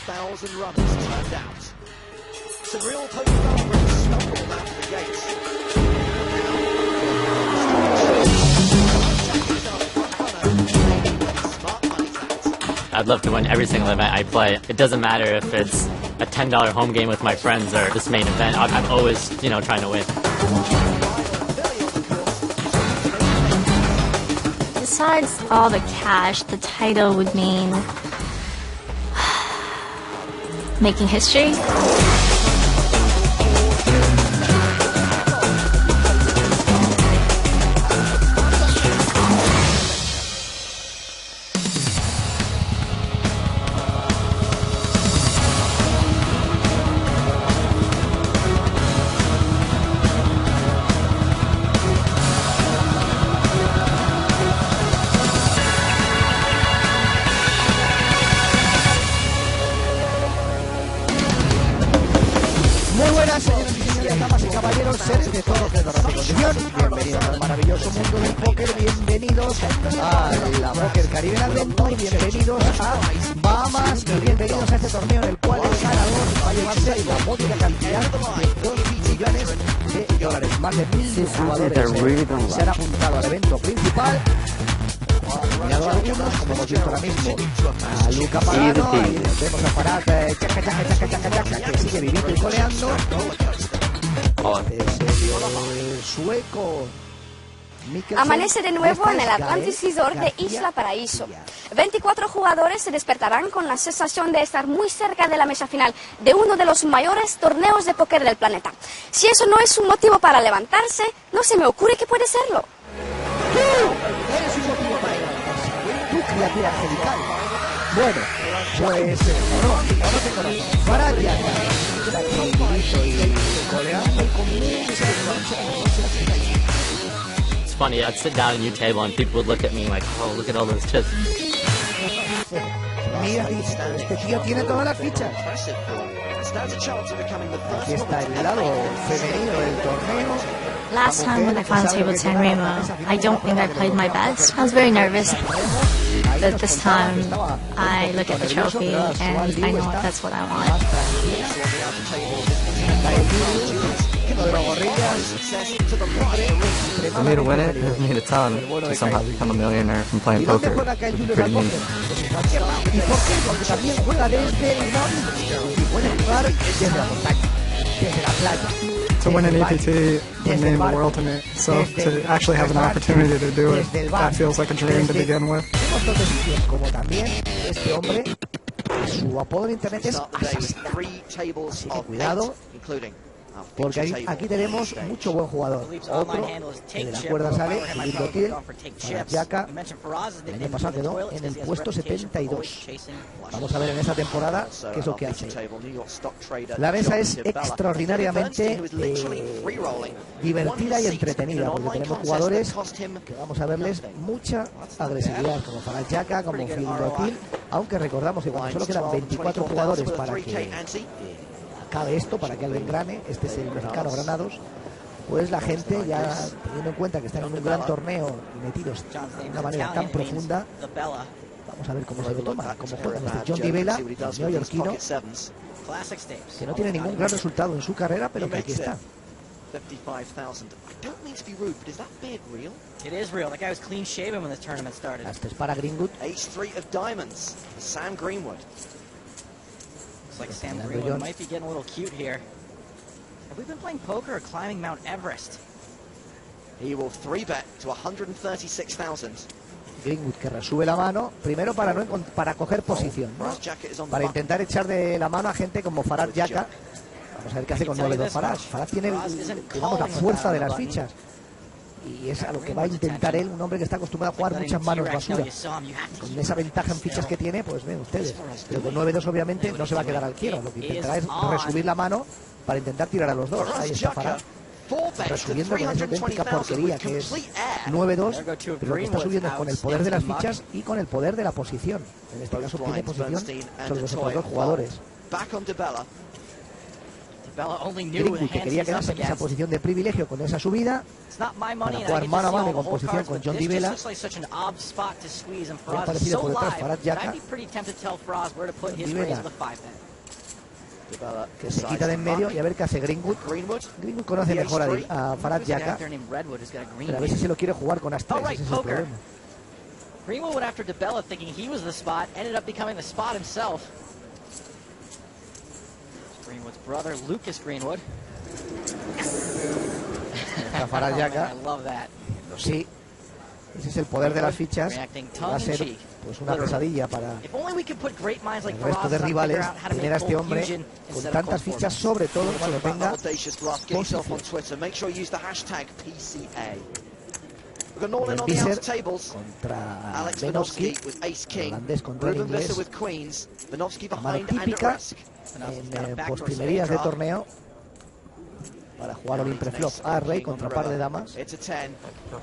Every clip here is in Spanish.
I'd love to win every single event I play. It doesn't matter if it's a $10 home game with my friends or this main event. I'm always, trying to win. Besides all the cash, the title would mean making history. Seres de todo de repetición. Bienvenidos al maravilloso mundo del póker, bienvenidos a la Póker Caribe Adventure, bienvenidos a Bahamas y bienvenidos a este torneo en el cual el ganador va a llevarse la módica cantidad de $2 millones. Más de 1.000 jugadores se han apuntado al evento principal. Nominado a algunos, como hemos visto ahora mismo, a Luca Pagano, ahí vemos a Farad, que sigue viviendo y coleando. Sueco. Amanece de nuevo en el Atlantis Resort de Isla Paraíso. 24 jugadores se despertarán con la sensación de estar muy cerca de la mesa final de uno de los mayores torneos de póker del planeta. Si eso no es un motivo para levantarse, no se me ocurre que puede serlo. ¡Tú! Eres un motivo para levantarse. Tu criatura angelical. Bueno, pues no tengo nada. Para allá. It's funny, I'd sit down at a new table and people would look at me like, oh, look at all those chips. Mira, este tío tiene todas las fichas. Aquí está el lado femenino del torneo. Last time when I found table 10 Remo, I don't think I played my best. I was very nervous. But this time, I look at the trophy and I know that's what I want. For me to win it, for me to ton to somehow become a millionaire from playing poker would be pretty neat. To win an EPT would mean the world to me, so to actually have an opportunity to do it, that feels like a dream to begin with. Como también este hombre, su apodo en internet es Asesino. Así que cuidado, porque aquí tenemos mucho buen jugador. Otro, que de la cuerda sale, el Dotil, para Yaka, el año pasado quedó en el puesto 72. Vamos a ver en esta temporada qué es lo que hace. La mesa es extraordinariamente divertida y entretenida, porque tenemos jugadores que vamos a verles mucha agresividad, como para Yaka, como Phil Dotil, aunque recordamos que cuando solo quedan 24 jugadores para que acabe esto, para que alguien grane, este es el mexicano Granados, pues la gente, ya teniendo en cuenta que están en un gran torneo y metidos de una manera tan profunda, vamos a ver cómo se lo toma, cómo juegan este John Vela, el neoyorquino, que no tiene ningún gran resultado en su carrera, pero que aquí está. Hasta es para Greenwood. Looks like Sam Greenwood might be getting a little cute here. Have we been playing poker or climbing Mount Everest? He will 3-bet to 136,000. Greenwood que resube la mano, primero para coger posición, ¿no? Para intentar echar de la mano a gente como Farad Yaka. Vamos a ver qué hace con 9-2 Farad. Farad tiene, digamos, la fuerza de las fichas. Y es a lo que va a intentar él, un hombre que está acostumbrado a jugar muchas manos basura. Con esa ventaja en fichas que tiene, pues ven ustedes. Pero con 9-2 obviamente no se va a quedar al quiero. Lo que intentará es resubir la mano para intentar tirar a los dos. Ahí está Farad, resubiendo con esa auténtica porquería que es 9-2, pero lo que está subiendo es con el poder de las fichas y con el poder de la posición. En este caso tiene posición sobre los otros dos jugadores. Greenwood, que quería quedarse en esa posición de privilegio con esa subida para jugar mano a mano en composición con John Divela. Ha aparecido por detrás Farad Yaka. Divela, que se quita de en medio y a ver qué hace Greenwood. Greenwood conoce mejor a Farad Yaka, pero a ver si se lo quiere jugar con As 3, ese es el problema. Greenwood went after DeBella thinking he was the spot, ended up becoming the spot himself. Greenwood's brother, Lucas Greenwood. Farad Yaka. I love that. Sí, ese es el poder de las fichas. Va a ser pues una pesadilla para el resto de rivales tener a este hombre con tantas fichas, sobre todo cuando tenga posición. El Visser contra Benovski, el holandés contra el inglés. La mano típica en postrimerías de torneo para jugar All-in preflop a rey contra par de damas.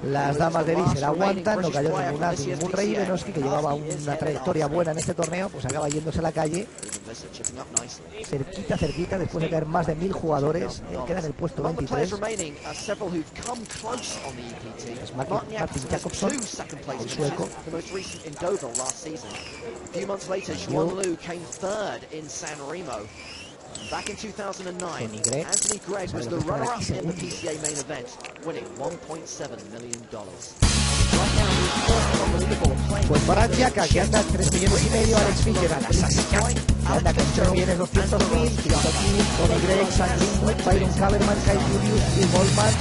Las damas de Visser aguantan, no cayó ningún rey. Benovski, que llevaba una trayectoria buena en este torneo, pues acaba yéndose a la calle. Cerquita, después de caer más de 1000 jugadores, queda en el puesto 23. Es Martin Jacobson, el sueco. Back in 2009, Anthony Gregg was the runner-up in the PCA main event, winning $1.7 million. Pues Farad Yaka, que anda 3,5 millones, Alex Fitzgerald, que anda con 3 millones 200.000, Tony Gregg, Sam Greenwood, Byron Kaberman, Kyle Julius, Phil Goldman.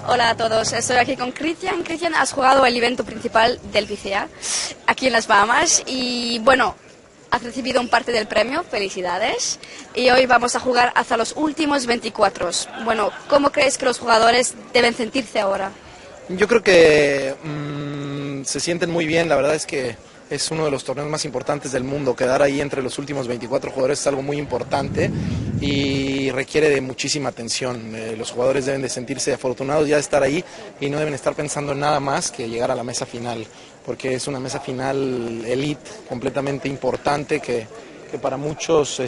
Hola a todos, estoy aquí con Christian. Christian, has jugado el evento principal del PCA aquí en las Bahamas y bueno, has recibido un parte del premio, felicidades. Y hoy vamos a jugar hasta los últimos 24. Bueno, ¿cómo crees que los jugadores deben sentirse ahora? Yo creo que se sienten muy bien, la verdad es que es uno de los torneos más importantes del mundo. Quedar ahí entre los últimos 24 jugadores es algo muy importante y requiere de muchísima atención. Los jugadores deben de sentirse afortunados ya de estar ahí y no deben estar pensando en nada más que llegar a la mesa final, porque es una mesa final elite completamente importante que para muchos,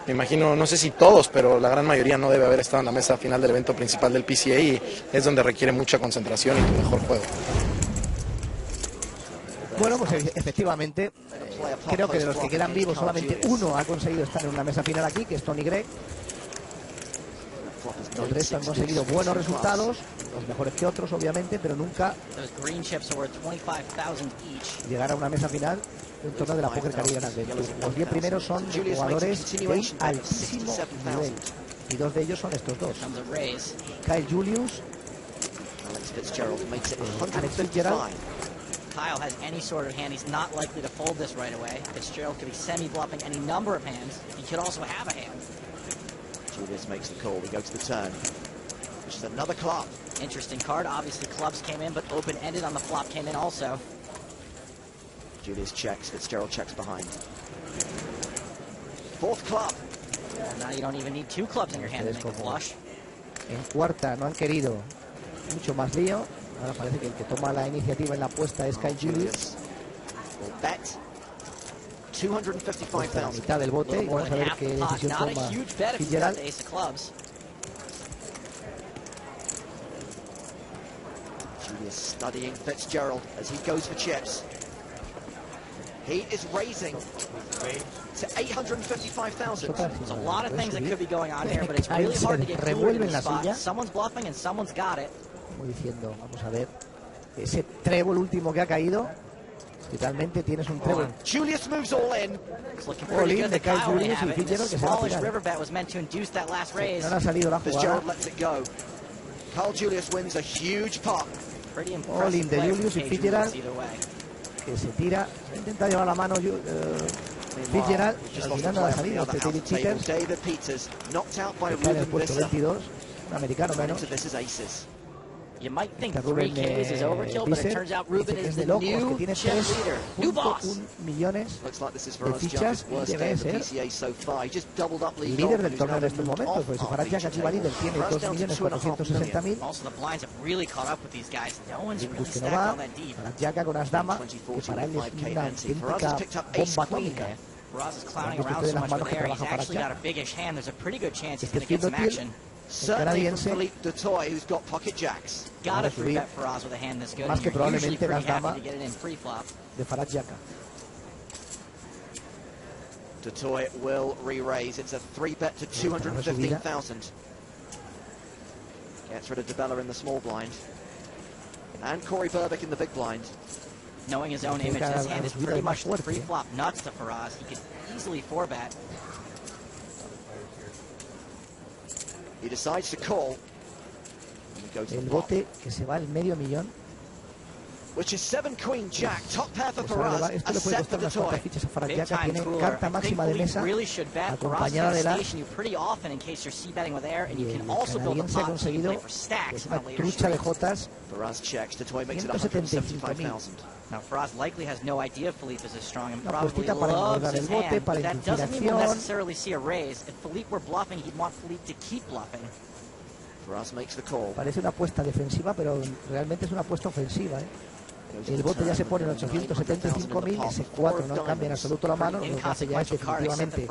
me imagino, no sé si todos, pero la gran mayoría no debe haber estado en la mesa final del evento principal del PCA y es donde requiere mucha concentración y tu mejor juego. Bueno, pues efectivamente, creo que de los que quedan vivos solamente uno ha conseguido estar en una mesa final aquí, que es Tony Gregg. El resto han conseguido buenos resultados, los mejores que otros obviamente, pero nunca llegar a una mesa final de un torneo de la Poker Caribbean Adventure. Los 10 primeros son jugadores de altísimo nivel y 2 de ellos son estos dos: Kyle Julius, Alex Fitzgerald. Kyle has any sort of hand, he's not likely to fold this right away. Fitzgerald could be semi-bluffing any number of hands. He could also have a hand. Julius makes the call, we go to the turn, which is another club. Interesting card, obviously clubs came in, but open-ended on the flop came in also. Julius checks, Fitzgerald checks behind. Fourth club. Well, now you don't even need 2 clubs in your hand to make a flush. En cuarta no han querido, mucho más lío. Ahora parece que el que toma la iniciativa en la apuesta es Kyle Julius. Está a mitad del bote y vamos a ver qué decisión toma Fitzgerald. Julius studying Fitzgerald as he goes for chips. He is raising to 855,000. There's a lot of things that could be going on here, but it's really hard to get clear in the spot. Someone's bluffing and someone's got it. Como diciendo, vamos a ver, ese trébol último que ha caído, literalmente tienes un trébol. Julius moves all in. All in de Kyle Julius y Fitzgerald que se va a tirar. No le ha salido la jugada. Kyle Julius wins a huge pot. All in de Julius y Fitzgerald que se tira, intenta llevar la mano Fitzgerald, al final no la ha salido. Este David Peters que está en el puesto 22, un americano menos. You might think 3 Ks is overkill, but it turns out Ruben is the new chess leader. New boss. 1 millones de fichas y debe ser líder del torneo en estos momentos, pues si Farad Yaka aquí va líder tiene 2.460.000. Pues que no va, Farad Yaka con As Dama, que para él es una auténtica bomba atómica. Faraz is clowning around so much with air. He's actually got a biggish hand. There's a pretty good chance he's going to get some action. Certainly from Philippe Dutoy, who's got pocket jacks. Got to free bet Faraz with a hand this good. Más que Usually probablemente pretty las happy damas to get it in pre-flop. de Farad Yaka. Dutoy will re-raise. It's a 3-bet to 215,000. Gets rid of DeBella in the small blind. And Corey Burbick in the big blind. Knowing his own image, this hand is pretty much pre-flop nuts to Faraz. He could easily 4-bet. He decides to call. El bote que se va al medio millón. Which is 7 Queen Jack, top pair for Faraz, esto a le puede set for costar unas Dutoy. cuantas fichas a Farad Yaka. Tiene carta máxima de mesa acompañada de la... El canadiense ha conseguido una trucha de jotas. 175.000. Now, Faraz likely has no idea Philippe is as strong and Una probably puestita para loves engordar his el bote, hand, para but that doesn't even inspiración. necessarily see a raise. If Philippe were bluffing, he'd want Philippe to keep bluffing. Faraz makes the call. Parece una apuesta defensiva, pero realmente es una apuesta ofensiva, ¿eh? El bote ya se pone en 875.000, ese 4 no cambia en absoluto la mano, lo que hace ya es definitivamente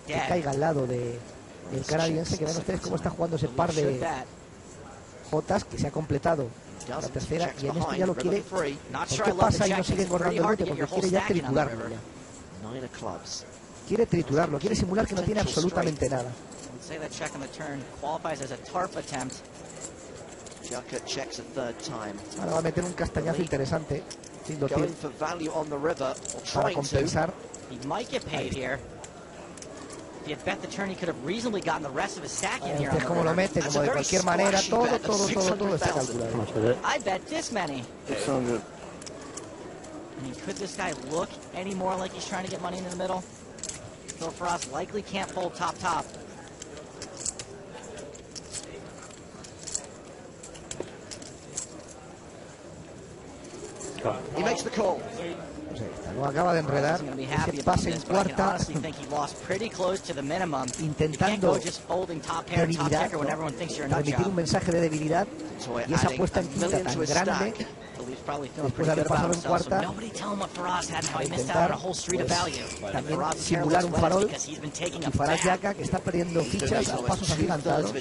que caiga al lado del canadiense, que ven ustedes cómo está jugando ese par de jotas que se ha completado la tercera, y en esto ya lo quiere. ¿Por qué pasa y no sigue engordando el bote? Porque quiere ya triturarlo ya. Quiere triturarlo, quiere simular que no tiene absolutamente nada. Say that check on the turn qualifies as a tarp attempt. Jaka checks a third time. Ahora va a meter un castañazo interesante, Going for value on the river, or para trying compensar. He might get paid here. If he had bet the turn, he could have reasonably gotten the rest of his stack in here. Es como lo mete, como de cualquier manera, todo está calculado. I bet this many. It's so good. I mean, could this guy look any more like he's trying to get money into the middle? Phil Frost likely can't fold top. He makes the call. Lo acaba de enredar, ese pase en cuarta, intentando debilidad, transmitir un mensaje de debilidad, y esa apuesta en quinta tan grande, después de haber pasado en cuarta, para intentar también simular un farol, y Farad Yaka, que está perdiendo fichas a pasos agigantados.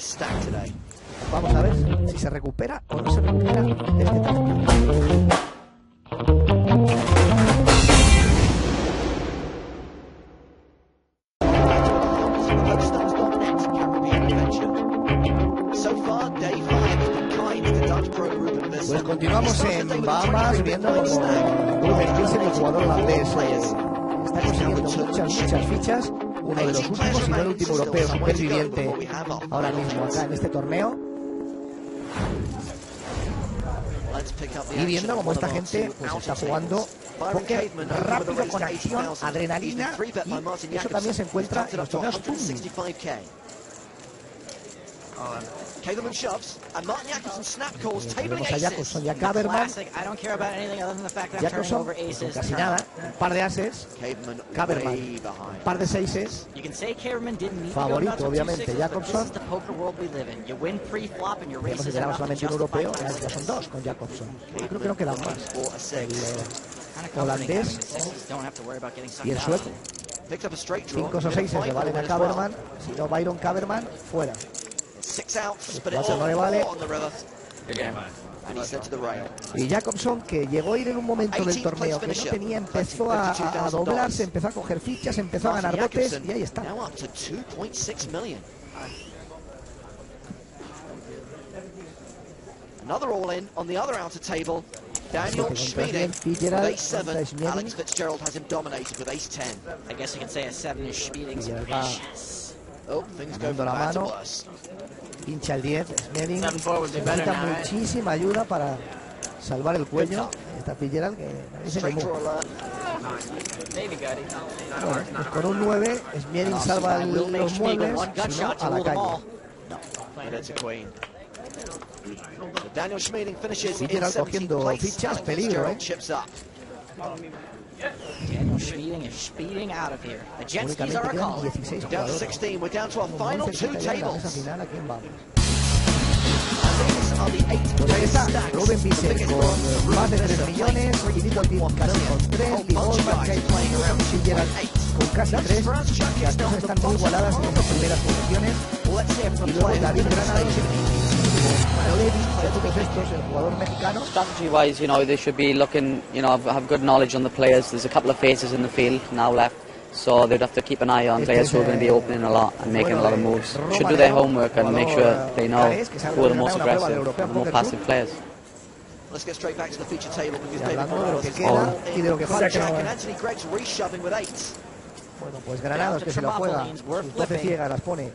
Vamos a ver si se recupera o no se recupera de este tráfico. Pues continuamos en Bahamas viendo como Ruben Nielsen, el jugador holandés, está consiguiendo muchas fichas, uno de los últimos, si no el último europeo superviviente ahora mismo acá en este torneo. Y viendo como esta gente pues está jugando póker rápido, con acción, adrenalina, y eso también se encuentra en los torneos Tuning. Tenemos a Jacobson y a Caberman. Jacobson con casi nada, un par de ases. Caberman, un par de seises. Favorito, obviamente, Jacobson. Hemos generado solamente un europeo, ya son dos con Jacobson. Yo creo que no quedan más. El holandés y el sueco. 5 o 6 le valen a Caberman. Si no, Byron Caberman, fuera. El 4 no le vale. Y Jacobson, que llegó a ir en un momento del torneo que no tenía, empezó a doblarse, empezó a coger fichas, empezó a ganar botes, y ahí está. Another all-in on the other outer table. Daniel Schmieding with ace-7. Alex Fitzgerald has him dominated with ace-10. I guess you could say a 7 is Schmieding's vicious. Oh, things go from bad to worse. Pincha el 10, Schmieding necesita muchísima ayuda para salvar el cuello. Está Fitzgerald que dice que bueno, pues con un 9, Schmieding salva los muebles, si no, a la calle. Daniel Schmieding finishes in Fitzgerald cogiendo fichas, peligro, Daniel Schmieding is speeding out of here. The jet skis are a call. Down to 16, we're down to our final 2 tables. Pues ahí está, Rubén Vicente con más de 3 millones, Quinito Tim casi con 3, Ligolman, Fitzgerald con casi 3. Las cosas están muy igualadas en estas primeras posiciones. Y luego David Granados, de todos estos, el jugador mexicano. Strategy-wise, you know, they should be looking, you know, have good knowledge on the players. There's a couple of faces in the field now left. So they'd have to keep an eye on players who are going to be opening a lot and making a lot of moves. Should do their homework and make sure they know who are the most aggressive and the more passive players. Let's get straight back to the feature table because David Hablando de lo que Granados queda y de lo que falta. and Anthony Gregg's reshoving with 8s. Bueno, pues Granados que se la juega, sus 12 ciegas las pone.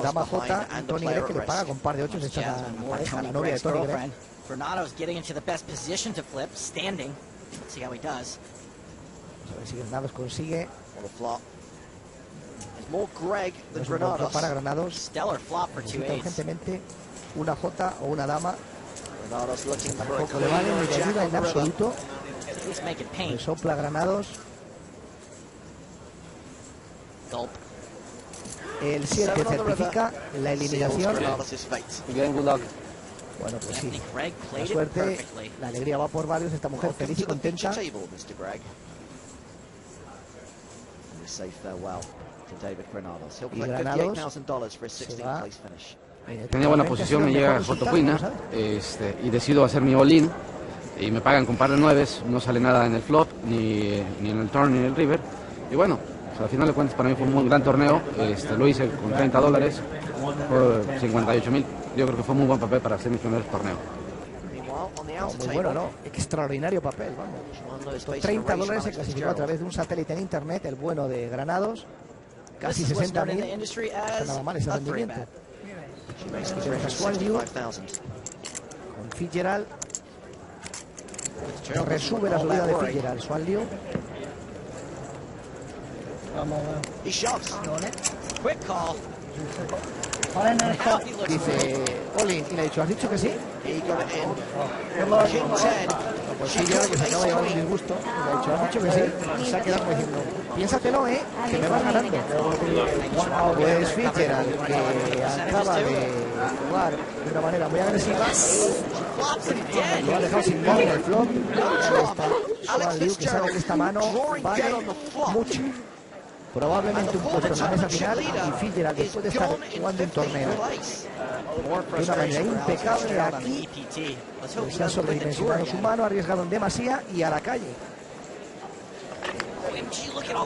Dama J, Tony Gregg que le paga con par de 8, se echa la pareja, la novia de Tony Gregg. Granados getting into the best position to flip, standing. Let's see how he does. A ver si Granados consigue. More Gregg than Granados. Para Granados. Stellar flop for 2 8s. Urgentemente una J o una dama. Granados looking for Tampoco le vale ni le ayuda en absoluto. Le sopla Granados. El 7 certifica la eliminación. Bueno, pues sí. La suerte, la alegría va por varios. Esta mujer feliz y contenta. Y Granados se va. Tenía buena posición, me llega Jotocuina y decido hacer mi all-in y me pagan con par de 9, no sale nada en el flop, ni en el turn, ni en el river. Y bueno, al final de cuentas para mí fue un muy gran torneo, lo hice con $30, por 58.000. Yo creo que fue un muy buen papel para hacer mi primer torneo. No, muy bueno, ¿no? Extraordinario papel, vamos. Estos $30 se clasificó a través de un satélite en internet, el bueno de Granados. Casi 60.000. No nada mal ese rendimiento. Con Fitzgerald. Resube la subida de Fitzgerald. Swanliu. He shoves. Quick call. Dice Olin, y le ha dicho, ¿has dicho que sí? He got it in. King 10. Pues sí, ya que se acaba de llevar un disgusto. Le ha dicho, ¿has dicho que sí? Y se ha quedado diciendo, piénsatelo, que me vas ganando. Pues Fitzgerald, que acaba de jugar de una manera muy agresiva, lo ha dejado sin móvil el flop. Ahí está Swanliu, que sabe que esta mano vale mucho. Probablemente un puesto en la mesa final, y Fitzgerald, después de estar jugando un torneo de una manera impecable aquí, pues se ha sobredimensionado su mano, ha arriesgado en demasía y a la calle.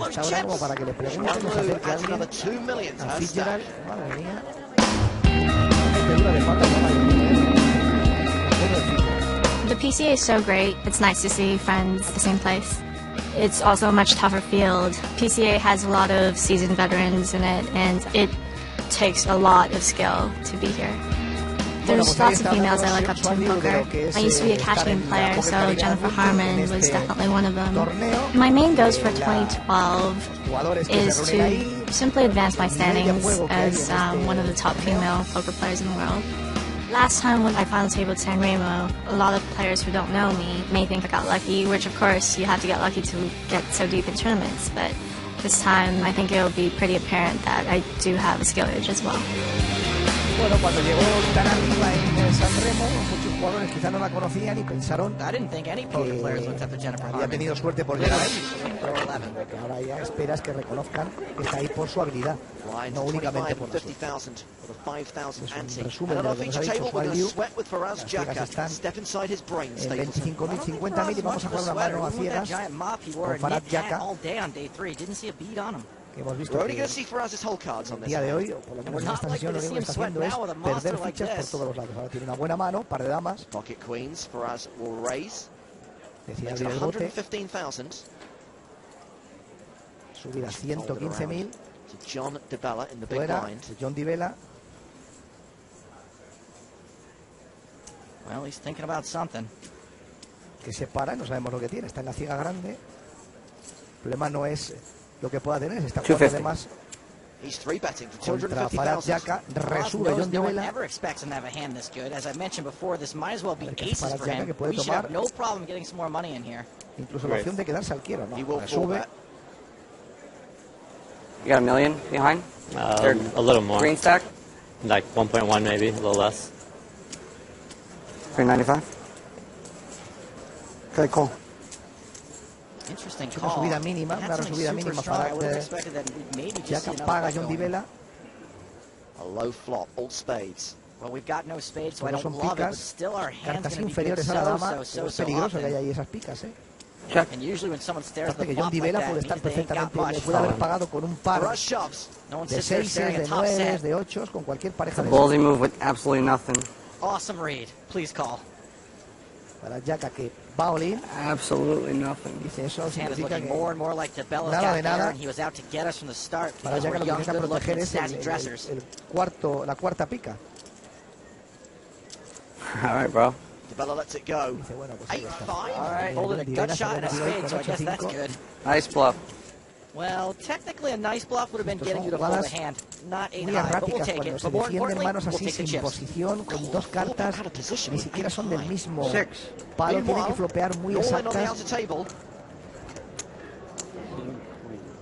Hasta ahora, como para que le pregunten, nos acerque alguien a Fitzgerald. Madre mía. The PCA is so great. It's nice to see friends at the same place. It's also a much tougher field. PCA has a lot of seasoned veterans in it, and it takes a lot of skill to be here. There's lots of females I look up to in poker. I used to be a cash game player, so Jennifer Harmon was definitely one of them. My main goals for 2012 is to simply advance my standings as one of the top female poker players in the world. Last time when I final tabled San Remo, a lot of players who don't know me may think I got lucky, which of course you have to get lucky to get so deep in tournaments, but this time I think it will be pretty apparent that I do have a skill edge as well. Bueno, cuando llegó tan arriba en San Remo, muchos jugadores quizá no la conocían y pensaron que había tenido suerte por llegar ahí. Lo que ahora ya esperas que reconozcan que está ahí por su habilidad, no únicamente por la suerte. Es un resumen de lo que nos ha dicho Swanliu. Las ciegas están en 25.000, 50.000 y vamos a jugar una mano a ciegas con Farad Yaka, que hemos visto que el día de hoy, o por lo menos en esta sesión, lo único que está haciendo es perder fichas por todos los lados. Ahora tiene una buena mano, par de damas. Decide abrir el bote. Subir a 115.000. Fuera, John Di-Vela. Well, he's thinking about something. Que se para, no sabemos lo que tiene. Está en la ciega grande. El problema no es lo que pueda tener, está jugando además contra Farad Yaka, resube John Di-Vela. Farad Yaka que puede tomar incluso la opción de quedarse al quiero, ¿no? Resube. You got $1 million behind? A little more. Green stack? Like 1.1 maybe, a little less. 395. Okay, cool. Interesting Una call. subida mínima, una subida mínima para Jaka paga John Di Vela. A low flop, all spades. Well, we've got no spades, so I Todos don't son love it, but picas, still our hand's cartas going to be good inferiores a la dama. so Es peligroso que haya often. ahí esas picas, Check. And usually when someone stares at Aparte the que John flop Di like Vela that, puede it estar means they ain't got perfectamente, le much. puede haber pagado con un par Rush shoves. No one de sits there 6, staring de at top 9, set. de 8 con cualquier pareja It's a de ballsy esas. move with absolutely nothing. Awesome read. Please call. Para Jaka que va all in, Absolutely nothing. dice eso His hand is significa looking que more and more like DeBella's nada got de there, nada. and he was out to get us from the start para because Jaka we're lo que young, intenta proteger good-looking, es snazzy dressers. la cuarta pica. All right, bro. DeBella lets it go. Dice, bueno, pues ahí 8-5. está. All right, holding a gut shot and a spade, so I guess that's good. Nice bluff. Well, technically a nice bluff would have been getting you to fold a hand, not 8 Muy high, but we'll erráticas take cuando it. se But more defienden importantly, manos we'll así take the sin chips. posición, con dos cartas, ni siquiera son del mismo Six. palo, tienen que flopear muy all in on the exactas. outer table.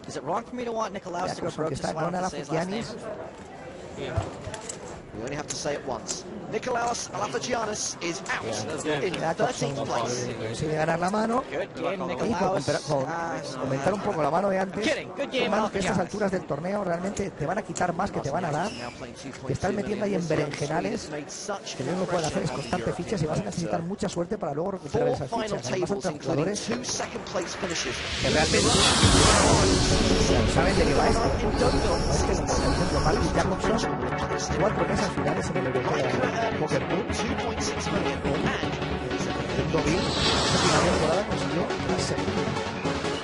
Is it wrong for me to want Nicolaus Ya to creo have que broke está this one con off to say his last name? Alafukianis. We only have to say it once. Nicolaus Alafugiannis is out in Ya 13th place. consigue ganar la mano. Good game, Y por Nicolaus. comentar un poco la mano de antes, Kidding. Good game, son manos que a estas Alafugiannis. alturas del torneo realmente te van a quitar más que te van a dar. Te están metiendo ahí en berenjenales. Que lo único que pueden hacer es costarte fichas y vas a necesitar mucha suerte para luego recuperar esas Final fichas. Además, tables, otros including jugadores 2 second place finishes. que realmente saben de qué va esto. Es que, por ejemplo, Marcus Jacobson, 4 mesas finales en el Europeo Poker Tour. 2.6 million. Segundo Bill, esta final temporada consiguió el segundo.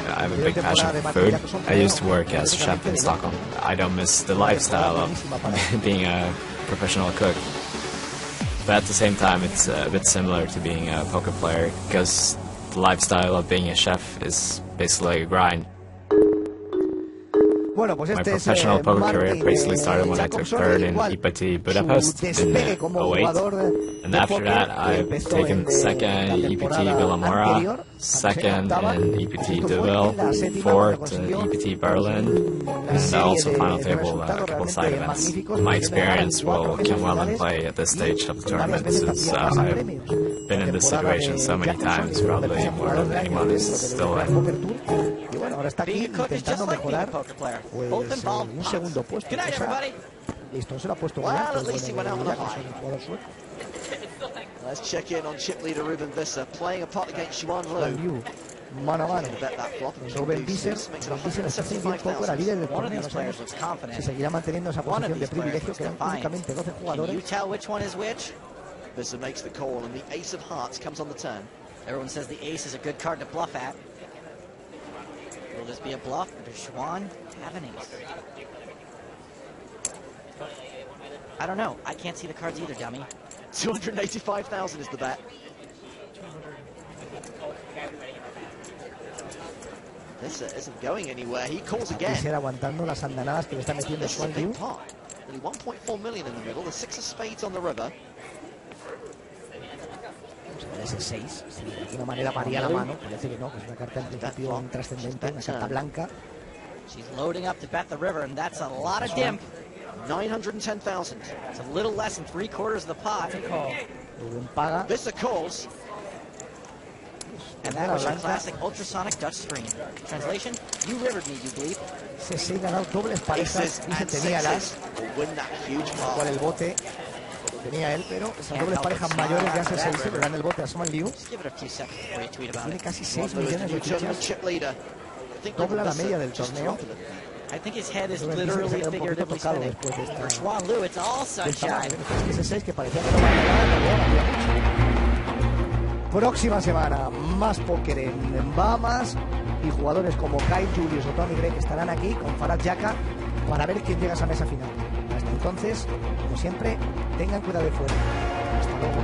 I have a big passion for food. I used to work as a chef in Stockholm. I don't miss the lifestyle of being a professional cook. But at the same time, it's a bit similar to being a poker player because the lifestyle of being a chef is basically a grind. Bueno, pues My este es professional poker career Martin basically started when I took Jacobson, third in igual, IPT su Budapest in despegue como 08. jugador And de after póker, that, que I've empezó taken en, second la in EPT temporada Villamora, anterior, second octava, in EPT justo fue en Deauville, la séptima fourth cuando in consiguió EPT Berlin, una and serie also de final table resultados a couple side realmente events. magníficos, My pudiendo ganar experience 4 will mesas come well in finales play at this stage of the y varias tournament veces since también pasar I've premios. been La in this temporada situation de so many Jacobson, times, el probably mejor more jugador than del año anyone is dentro del still Poker in. Tour. Y bueno, ahora está aquí Being a cook is intentando just like being a mejorar poker player. pues, Both involve un pots. segundo puesto. Good night, O sea, everybody. listo, se lo ha puesto muy Well, alto. at least he went out on a high. El jugador sueco. Let's check in on chip leader Ruben Visser, playing a pot against Juan Juan Liu. Liu, mano a mano. Bet that flop. Ruben Visser está haciendo bien poco, era líder del One of torneo. these No players sabemos looks confident. si seguirá manteniendo esa One of posición de these players privilegio, looks que eran defiant. únicamente 12 Can you jugadores. tell which one is which? Visser makes the call, and the ace of hearts comes on the turn. Everyone says the ace is a good card to bluff at. Will this be a bluff, or does Schwan have an ace? I don't know. I can't see the cards either, dummy. 285,000 is the bet. Visser isn't going anywhere. He calls again. Visser aguantando las andanadas que le está metiendo This is a Juan Liu. big pot. Only 1.4 million in the middle. The 6 of spades on the river. Vamos a ver ese 6. Si de alguna manera varía la mano, parece que no, que es una carta en principio intrascendente, una carta blanca. She's loading up to bet the river, and that's a lot of dimp. 910,000. It's a little less than 3/4 of the pot. Ruben paga. Visser calls. And that was a classic ultrasonic Dutch screen. Translation, you rivered me, you bleep. Ese 6 ganado dobles parejas Aces y se and tenía las, sixes will win that huge cual pot. el bote tenía él, pero esas dobles parejas mayores de Ace 6 le dan el bote a Juan Liu. Just give it a few seconds before you tweet about Tiene it. casi One 6 lose, millones the de new tournament fichas, chip leader. I think dobla la Visser media del just torneo. confident. I think his head is Ruben Visser literally se queda un poquito figuratively tocado spinning. después de For esta Schwan Liu, it's all del tamaño. sunshine. Ese 6 que parecía que no valía nada, en realidad valía mucho. Próxima semana, más póker en Bahamas y jugadores como Kyle Julius o Tony Gray que estarán aquí con Farhad Jaka para ver quién llega a esa mesa final. Hasta entonces, como siempre, tengan cuidado de fuera. Hasta luego.